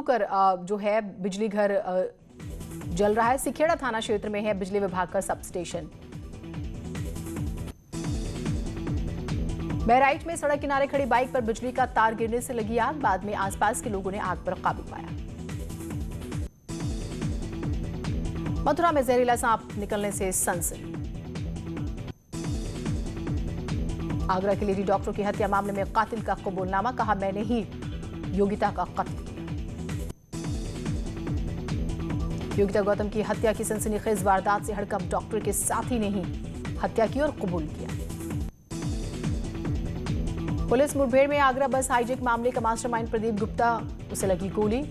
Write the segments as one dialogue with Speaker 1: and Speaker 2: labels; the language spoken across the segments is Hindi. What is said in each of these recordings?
Speaker 1: होकर जो है बिजली घर जल रहा है। सिखेड़ा थाना क्षेत्र में है बिजली विभाग का सब स्टेशन। बहराइच में सड़क किनारे खड़ी बाइक पर बिजली का तार गिरने से लगी आग। बाद में आसपास के लोगों ने आग पर काबू पाया। मथुरा में जहरीला सांप निकलने से सनसनी। आगरा के लेडी डॉक्टर की हत्या मामले में कातिल का कबूलनामा, कहा मैंने ही योगिता का कत्ल किया। योगिता गौतम की हत्या की सनसनीखेज वारदात से हड़कंप, डॉक्टर के साथी ने ही हत्या की और कबूल किया। पुलिस मुठभेड़ में आगरा बस हाईजैक मामले का मास्टरमाइंड प्रदीप गुप्ता, उसे लगी गोली।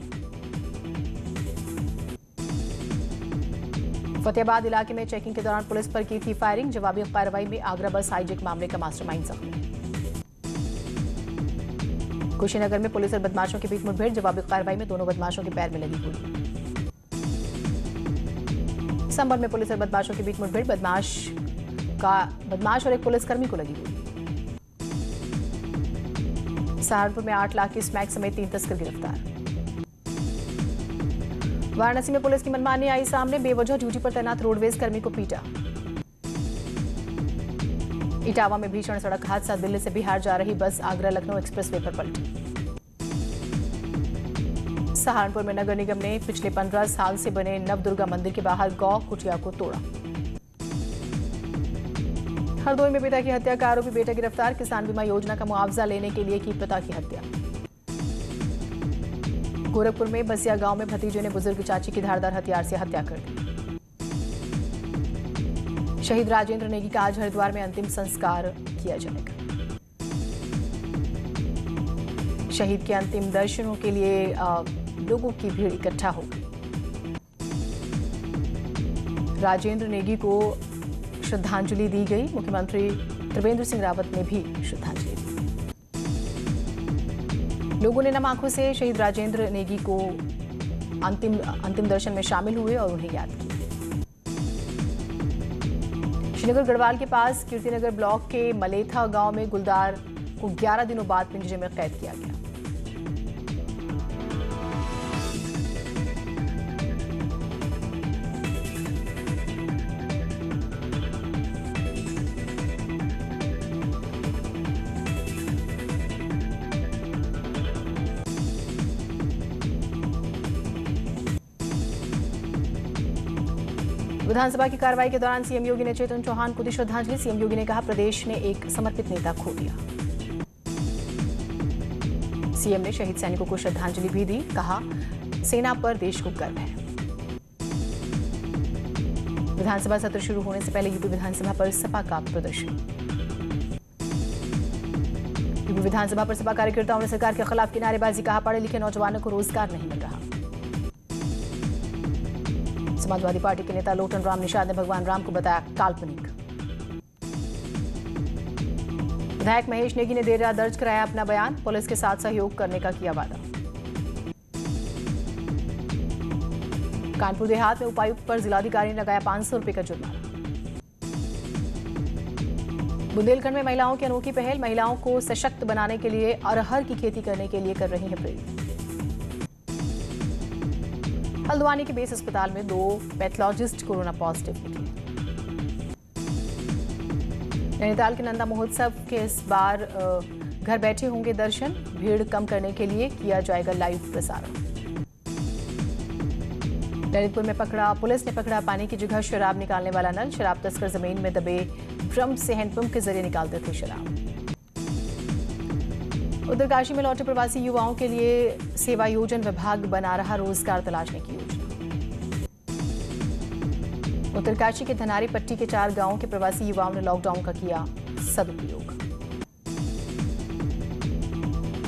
Speaker 1: फतेहाबाद इलाके में चेकिंग के दौरान पुलिस पर की थी फायरिंग। जवाबी कार्रवाई में आगरा बस हाईजैक मामले का मास्टरमाइंड जख्मी। कुशीनगर में पुलिस और बदमाशों के बीच मुठभेड़। जवाबी कार्रवाई में दोनों बदमाशों के पैर में लगी गोली। संभल में पुलिस और बदमाशों के बीच मुठभेड़। बदमाश और एक पुलिसकर्मी को लगी गोली। सहारनपुर में 8 लाख की स्मैक समेत 3 तस्कर गिरफ्तार। वाराणसी में पुलिस की मनमानी आई सामने। बेवजह ड्यूटी पर तैनात रोडवेज कर्मी को पीटा। इटावा में भीषण सड़क हादसा। दिल्ली से बिहार जा रही बस आगरा लखनऊ एक्सप्रेसवे पर पलटी। सहारनपुर में नगर निगम ने पिछले 15 साल से बने नवदुर्गा मंदिर के बाहर गौ कुटिया को तोड़ा। हरदोई में पिता की हत्या का आरोपी बेटा गिरफ्तार। किसान बीमा योजना का मुआवजा लेने के लिए की पिता की हत्या। गोरखपुर में बसिया गांव में भतीजे ने बुजुर्ग चाची की धारदार हथियार से हत्या कर दी। शहीद राजेंद्र नेगी का आज हरिद्वार में अंतिम संस्कार किया जाएगा। शहीद के अंतिम दर्शनों के लिए लोगों की भीड़ इकट्ठा हो गई। राजेंद्र नेगी को श्रद्धांजलि दी गई। मुख्यमंत्री त्रिवेंद्र सिंह रावत ने भी श्रद्धांजलि दी। लोगों ने नम आंखों से शहीद राजेंद्र नेगी को अंतिम दर्शन में शामिल हुए और उन्हें याद किया। श्रीनगर गढ़वाल के पास कीर्तिनगर ब्लॉक के मलेथा गांव में गुलदार को 11 दिनों बाद पिंजरे में कैद किया गया। विधानसभा की कार्रवाई के दौरान सीएम योगी ने चेतन चौहान को दी श्रद्धांजलि। सीएम योगी ने कहा प्रदेश ने एक समर्पित नेता खो दिया। सीएम ने शहीद सैनिकों को श्रद्धांजलि भी दी। कहा सेना पर देश को गर्व है। विधानसभा सत्र शुरू होने से पहले यूपी विधानसभा पर सपा का प्रदर्शन। यूपी विधानसभा पर सपा कार्यकर्ताओं ने सरकार के खिलाफ की नारेबाजी। कहा पढ़े लिखे नौजवानों को रोजगार नहीं मिल रहा। समाजवादी पार्टी के नेता लोटन राम निषाद ने भगवान राम को बताया काल्पनिक। विधायक महेश नेगी ने देर रात दर्ज कराया अपना बयान। पुलिस के साथ सहयोग करने का किया वादा। कानपुर देहात में उपायुक्त पर जिलाधिकारी ने लगाया 500 रुपए का जुर्माना। बुंदेलखंड में महिलाओं की अनोखी पहल। महिलाओं को सशक्त बनाने के लिए अरहर की खेती करने के लिए कर रही है प्रेरित। हल्द्वानी के बेस अस्पताल में 2 पैथोलॉजिस्ट कोरोना पॉजिटिव निकले। नैनीताल के नंदा महोत्सव के इस बार घर बैठे होंगे दर्शन। भीड़ कम करने के लिए किया जाएगा लाइव प्रसारण। ललितपुर में पुलिस ने पकड़ा पानी की जगह शराब निकालने वाला नल। शराब तस्कर जमीन में दबे ड्रम से हैंडपंप के जरिए निकालते थे शराब। उत्तरकाशी में लौटे प्रवासी युवाओं के लिए सेवा योजन विभाग बना रहा रोजगार तलाशने की योजना। उत्तरकाशी के धनारी पट्टी के 4 गांवों के प्रवासी युवाओं ने लॉकडाउन का किया सदुपयोग।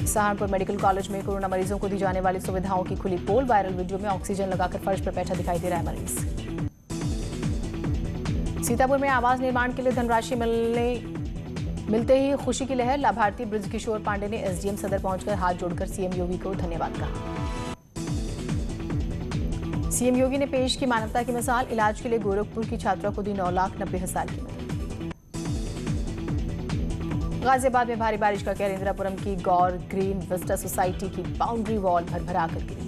Speaker 1: सहारनपुर मेडिकल कॉलेज में कोरोना मरीजों को दी जाने वाली सुविधाओं की खुली पोल। वायरल वीडियो में ऑक्सीजन लगाकर फर्श पर बैठा दिखाई दे रहा है मरीज। सीतापुर में आवास निर्माण के लिए धनराशि मिलते ही खुशी की लहर। लाभार्थी ब्रजकिशोर पांडे ने एसडीएम सदर पहुंचकर हाथ जोड़कर सीएम योगी को धन्यवाद कहा। सीएम योगी ने पेश की मानवता की मिसाल। इलाज के लिए गोरखपुर की छात्रा को दी 9,90,000 की मदद। गाजियाबाद में भारी बारिश का कहर। इंदिरापुरम की गौर ग्रीन विस्टा सोसाइटी की बाउंड्री वॉल भरभरा कर गिरी।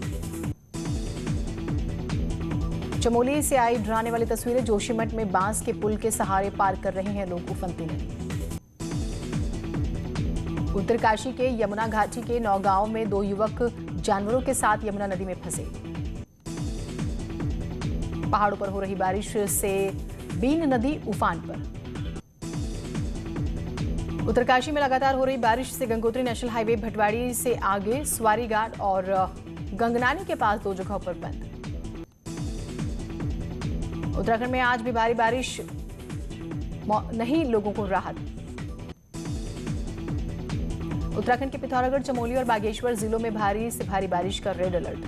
Speaker 1: चमोली से आई डराने वाली तस्वीरें। जोशीमठ में बांस के पुल के सहारे पार कर रहे हैं लोग उफनती नदी। उत्तरकाशी के यमुना घाटी के नौगांव में 2 युवक जानवरों के साथ यमुना नदी में फंसे। पहाड़ों पर हो रही बारिश से बीन नदी उफान पर। उत्तरकाशी में लगातार हो रही बारिश से गंगोत्री नेशनल हाईवे भटवाड़ी से आगे स्वारी घाट और गंगनानी के पास 2 जगहों पर बंद। उत्तराखंड में आज भी भारी बारिश नहीं, लोगों को राहत। उत्तराखंड के पिथौरागढ़, चमोली और बागेश्वर जिलों में भारी से भारी बारिश का रेड अलर्ट।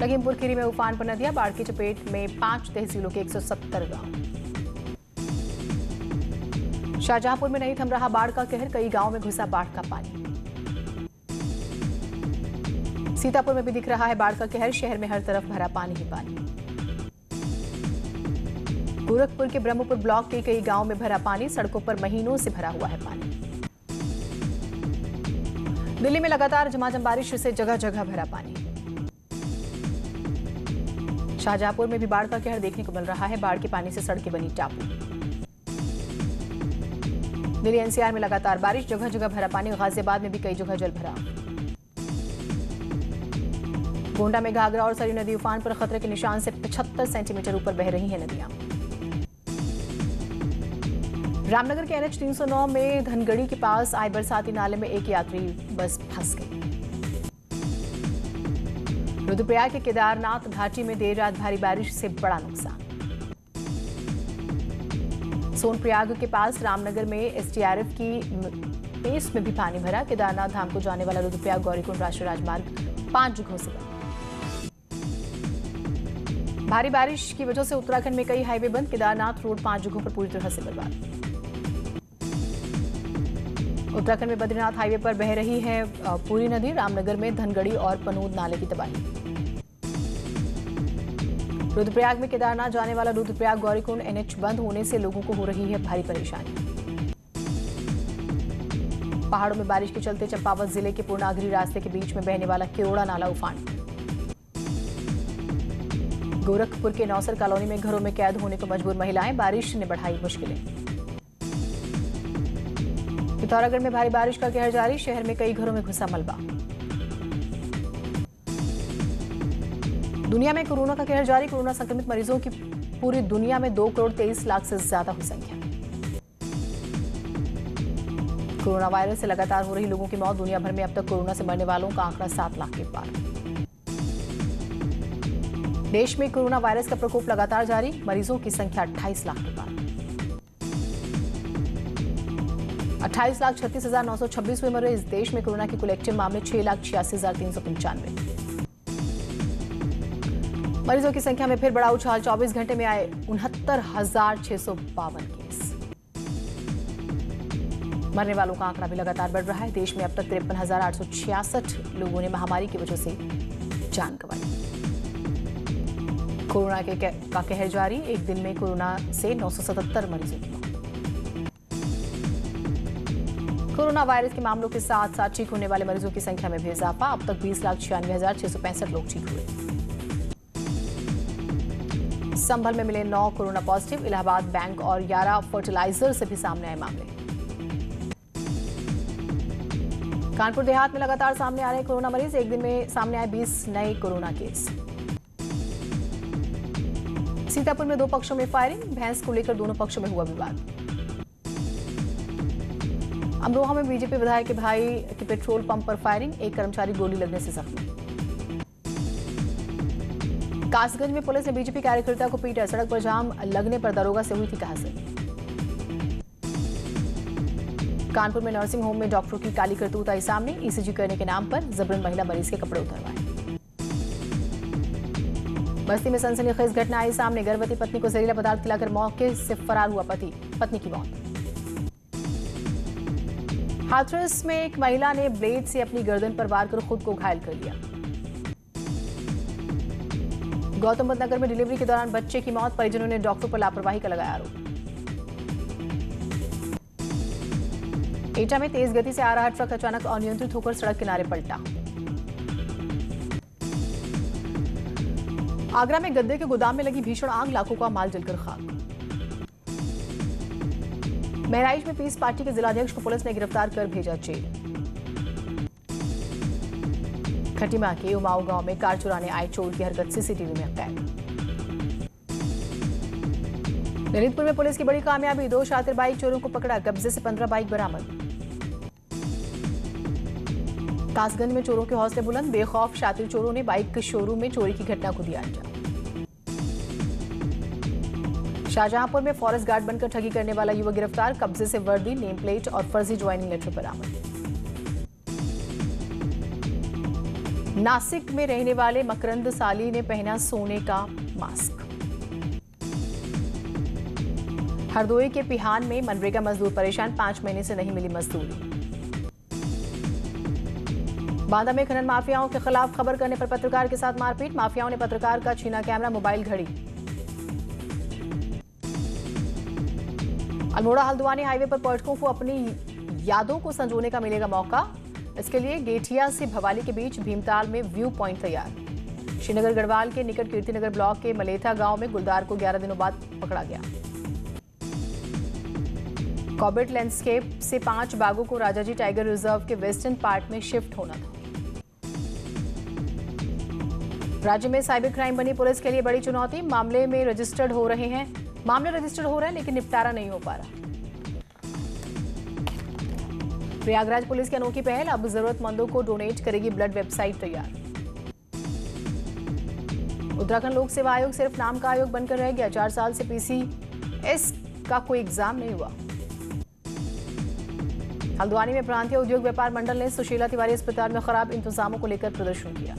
Speaker 1: लखीमपुर खीरी में उफान पर नदियां, बाढ़ की चपेट में 5 तहसीलों के 170 गांव। शाहजहांपुर में नहीं थम रहा बाढ़ का कहर, कई गांवों में घुसा बाढ़ का पानी। सीतापुर में भी दिख रहा है बाढ़ का कहर, शहर में हर तरफ भरा पानी ही पानी। गोरखपुर के ब्रह्मपुर ब्लॉक के कई गांवों में भरा पानी, सड़कों पर महीनों से भरा हुआ है पानी। दिल्ली में लगातार झमाझम बारिश से जगह जगह भरा पानी। शाहजहांपुर में भी बाढ़ का कहर देखने को मिल रहा है, बाढ़ के पानी से सड़कें बनी टापू। दिल्ली एनसीआर में लगातार बारिश, जगह जगह भरा पानी। गाजियाबाद में भी कई जगह जल भराव। गोंडा में घाघरा और सरयू नदी उफान पर, खतरे के निशान से 75 सेंटीमीटर ऊपर बह रही हैं नदियां। रामनगर के NH 309 में धनगढ़ी के पास आए बरसाती नाले में एक यात्री बस फंस गई। रुद्रप्रयाग के केदारनाथ घाटी में देर रात भारी बारिश से बड़ा नुकसान। सोनप्रयाग के पास रामनगर में SDRF की पेस में भी पानी भरा। केदारनाथ धाम को जाने वाला रुद्रप्रयाग गौरीकुंड राष्ट्रीय राजमार्ग 5 जगहों से बंद। भारी बारिश की वजह से उत्तराखंड में कई हाईवे बंद। केदारनाथ रोड 5 जगहों पर पूरी तरह से बर्बाद। उत्तराखंड में बद्रीनाथ हाईवे पर बह रही है पूरी नदी। रामनगर में धनगढ़ी और पनूद नाले की तबाही। रुद्रप्रयाग में केदारनाथ जाने वाला रुद्रप्रयाग गौरीकुंड NH बंद होने से लोगों को हो रही है भारी परेशानी। पहाड़ों में बारिश के चलते चंपावत जिले के पूर्णागिरी रास्ते के बीच में बहने वाला किरोड़ा नाला उफान। गोरखपुर के नौसर कॉलोनी में घरों में कैद होने को मजबूर महिलाएं, बारिश ने बढ़ाई मुश्किलें। पिथौरागढ़ में भारी बारिश का कहर जारी, शहर में कई घरों में घुसा मलबा। दुनिया में कोरोना का कहर जारी, कोरोना संक्रमित मरीजों की पूरी दुनिया में 2 करोड़ 23 लाख से ज्यादा हुई संख्या। कोरोना वायरस से लगातार हो रही लोगों की मौत। दुनिया भर में अब तक कोरोना से मरने वालों का आंकड़ा 7 लाख के पार। देश में कोरोना वायरस का प्रकोप लगातार जारी, मरीजों की संख्या 28 लाख के पार। 28,36,926 हुए मरीज। देश में कोरोना के कुल एक्टिव मामले 6,86,395। मरीजों की संख्या में फिर बड़ा उछाल, 24 घंटे में आए 69,652 केस। मरने वालों का आंकड़ा भी लगातार बढ़ रहा है। देश में अब तक 53,866 लोगों ने महामारी की वजह से जान गंवाई। कोरोना का कहर जारी, एक दिन में कोरोना से 977 मरीजों की मौत। कोरोना वायरस के मामलों के साथ साथ ठीक होने वाले मरीजों की संख्या में भी इजाफा। अब तक 20,96,665 लोग ठीक हुए। संभल में मिले 9 कोरोना पॉजिटिव। इलाहाबाद बैंक और यारा फर्टिलाइजर से भी सामने आए मामले। कानपुर देहात में लगातार सामने आ रहे कोरोना मरीज, एक दिन में सामने आए 20 नए कोरोना केस। सीतापुर में 2 पक्षों में फायरिंग, भैंस को लेकर दोनों पक्षों में हुआ विवाद। अमरोहा में बीजेपी विधायक के भाई के पेट्रोल पंप पर फायरिंग, एक कर्मचारी गोली लगने से जख्मी। कासगंज में पुलिस ने बीजेपी कार्यकर्ता को पीटा, सड़क पर जाम लगने पर दरोगा से हुई थी कहासुनी। कानपुर में नर्सिंग होम में डॉक्टरों की काली करतूत आई सामने, ECG करने के नाम पर जबरन महिला मरीज के कपड़े उतरवाए। बस्ती में सनसनीखेज घटना आई सामने, गर्भवती पत्नी को जहरीला पदार्थ खिलाकर मौके से फरार हुआ पति, पत्नी की मौत। हाथरस में एक महिला ने ब्लेड से अपनी गर्दन पर वार कर खुद को घायल कर लिया। गौतम बुद्ध नगर में डिलीवरी के दौरान बच्चे की मौत, परिजनों ने डॉक्टर पर लापरवाही का लगाया आरोप। एटा में तेज गति से आ रहा ट्रक अचानक अनियंत्रित होकर सड़क किनारे पलटा। आगरा में गद्दे के गोदाम में लगी भीषण आग, लाखों का माल जलकर खाक। बहराइच में पीस पार्टी के जिलाध्यक्ष को पुलिस ने गिरफ्तार कर भेजा जेल। खटीमा के उमाऊ गांव में कार चुराने आए चोर की हरकत सीसीटीवी में कैद। ललितपुर में पुलिस की बड़ी कामयाबी, 2 शातिर बाइक चोरों को पकड़ा, कब्जे से 15 बाइक बरामद। कासगंज में चोरों के हौसले बुलंद, बेखौफ शातिर चोरों ने बाइक के शोरूम में चोरी की घटना को दिया अंजाम। शाहजहांपुर में फॉरेस्ट गार्ड बनकर ठगी करने वाला युवक गिरफ्तार, कब्जे से वर्दी, नेम प्लेट और फर्जी ज्वाइनिंग लेटर बरामद। नासिक में रहने वाले मकरंद साली ने पहना सोने का मास्क। हरदोई के पिहान में मनरेगा मजदूर परेशान, 5 महीने से नहीं मिली मजदूरी। बांदा में खनन माफियाओं के खिलाफ खबर करने पर पत्रकार के साथ मारपीट, माफियाओं ने पत्रकार का छीना कैमरा, मोबाइल, घड़ी। अल्मोड़ा हल्द्वानी हाईवे पर पर्यटकों को अपनी यादों को संजोने का मिलेगा मौका। इसके लिए गेठिया से भवाली के बीच भीमताल में व्यू पॉइंट तैयार। श्रीनगर गढ़वाल के निकट कीर्तिनगर ब्लॉक के मलेथा गांव में गुलदार को 11 दिनों बाद पकड़ा गया। कॉर्बेट लैंडस्केप से 5 बाघों को राजाजी टाइगर रिजर्व के वेस्टर्न पार्ट में शिफ्ट होना था। राज्य में साइबर क्राइम बनी पुलिस के लिए बड़ी चुनौती, मामले रजिस्टर्ड हो रहे हैं लेकिन निपटारा नहीं हो पा रहा। प्रयागराज पुलिस की अनोखी पहल, अब जरूरतमंदों को डोनेट करेगी ब्लड वेबसाइट तैयार। उत्तराखंड लोक सेवा आयोग सिर्फ नाम का आयोग बनकर रह गया, 4 साल से पीसीएस का कोई एग्जाम नहीं हुआ। हल्द्वानी में प्रांतीय उद्योग व्यापार मंडल ने सुशीला तिवारी अस्पताल में खराब इंतजामों को लेकर प्रदर्शन किया।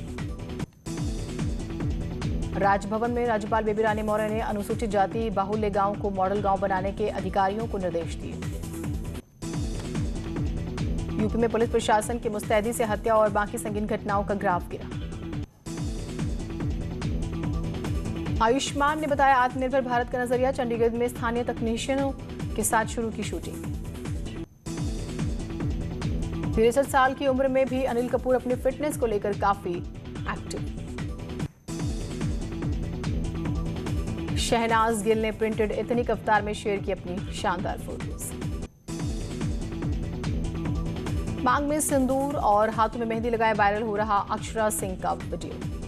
Speaker 1: राजभवन में राज्यपाल बेबी रानी मौर्य ने अनुसूचित जाति बाहुल्य गांव को मॉडल गांव बनाने के अधिकारियों को निर्देश दिए। यूपी में पुलिस प्रशासन की मुस्तैदी से हत्या और बाकी संगीन घटनाओं का ग्राफ गिरा। आयुष्मान ने बताया आत्मनिर्भर भारत का नजरिया, चंडीगढ़ में स्थानीय तकनीशियनों के साथ शुरू की शूटिंग। 63 साल की उम्र में भी अनिल कपूर अपनी फिटनेस को लेकर काफी एक्टिव। शहनाज गिल ने प्रिंटेड एथनिक अवतार में शेयर की अपनी शानदार फोटोज। मांग में सिंदूर और हाथों में मेहंदी लगाए वायरल हो रहा अक्षरा सिंह का वीडियो।